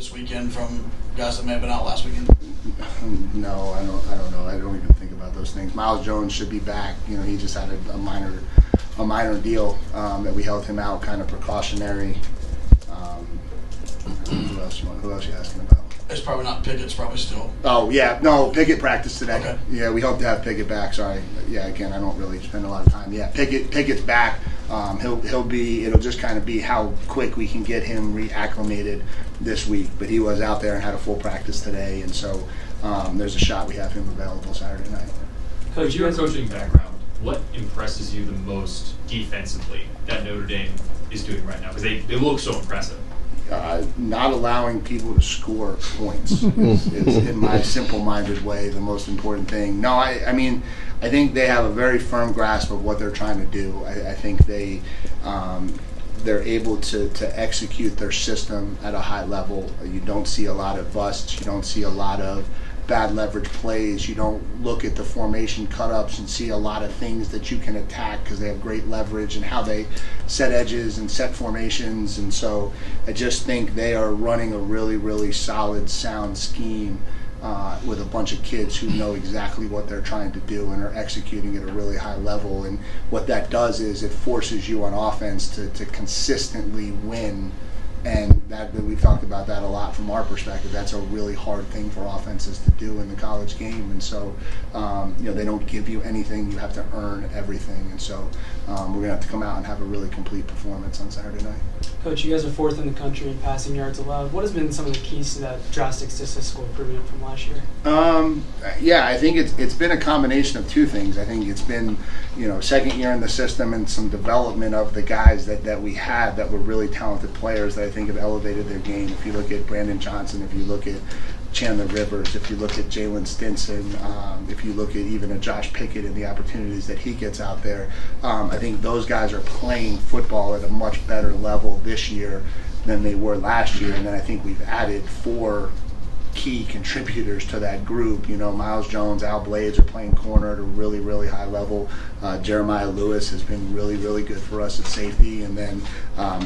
this weekend from guys that may have been out last weekend? No, I don't know. I don't even think about those things. Miles Jones should be back. You know, he just had a minor deal that we held him out, kind of precautionary. Who else you asking about? It's probably not Pickett's probably still. Oh yeah, no, Pickett practiced today. Okay. Yeah, we hope to have Pickett back. Sorry. Yeah, again, I don't really spend a lot of time. Yeah, Pickett's back. He'll be. It'll just kind of be how quick we can get him reacclimated this week. But he was out there and had a full practice today, and so there's a shot we have him available Saturday night. Coach, your coaching background, what impresses you the most defensively that Notre Dame is doing right now? Because they look so impressive. Not allowing people to score points is, in my simple-minded way, the most important thing. No, I mean, I think they have a very firm grasp of what they're trying to do. I think they're able to execute their system at a high level. You don't see a lot of busts. You don't see a lot of bad leverage plays. You don't look at the formation cut-ups and see a lot of things that you can attack because they have great leverage and how they set edges and set formations. And so I just think they are running a really, really solid, sound scheme with a bunch of kids who know exactly what they're trying to do and are executing at a really high level. And what that does is it forces you on offense to consistently win. And that we've talked about that a lot from our perspective. That's a really hard thing for offenses to do in the college game. And so, they don't give you anything. You have to earn everything. And so we're going to have to come out and have a really complete performance on Saturday night. Coach, you guys are fourth in the country in passing yards allowed. What has been some of the keys to that drastic statistical improvement from last year? I think it's been a combination of two things. I think it's been, second year in the system and some development of the guys that we had that were really talented players that I think have elevated their game. If you look at Brandon Johnson, if you look at Chandler Rivers, if you look at Jalen Stinson, if you look at even a Josh Pickett and the opportunities that he gets out there, I think those guys are playing football at a much better level this year than they were last year. And then I think we've added 4 key contributors to that group. Miles Jones, Al Blades are playing corner at a really, really high level. Jeremiah Lewis has been really, really good for us at safety. And then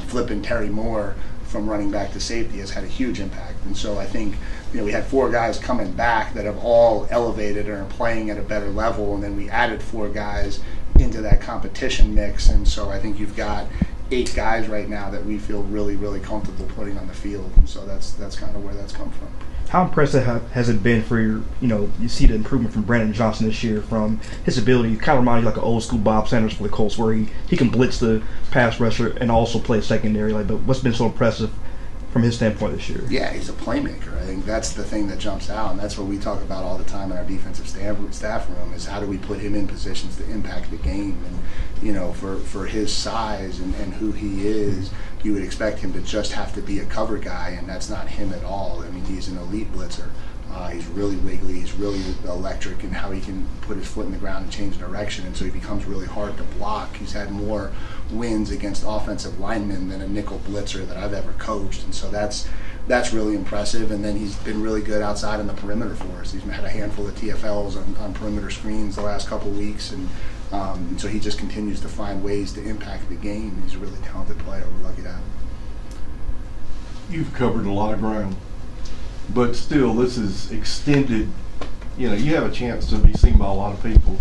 flipping Terry Moore from running back to safety has had a huge impact. And so I think we had 4 guys coming back that have all elevated and are playing at a better level, and then we added 4 guys into that competition mix. And so I think you've got 8 guys right now that we feel really, really comfortable putting on the field. And so that's kind of where that's come from. How impressive has it been for your, you see the improvement from Brandon Johnson this year, from his ability, kind of reminds you like an old school Bob Sanders for the Colts, where he can blitz the pass rusher and also play secondary. But what's been so impressive from his standpoint this year? Yeah, he's a playmaker. I think that's the thing that jumps out, and that's what we talk about all the time in our defensive staff room, is how do we put him in positions to impact the game. And for his size and who he is, you would expect him to just have to be a cover guy, and that's not him at all. I mean, he's an elite blitzer. He's really wiggly. He's really electric in how he can put his foot in the ground and change direction, and so he becomes really hard to block. He's had more wins against offensive linemen than a nickel blitzer that I've ever coached, and so that's really impressive. And then he's been really good outside on the perimeter for us. He's had a handful of TFLs on perimeter screens the last couple of weeks, and so he just continues to find ways to impact the game. He's a really talented player. We're lucky to have him. You've covered a lot of ground, but still, this is extended. You have a chance to be seen by a lot of people.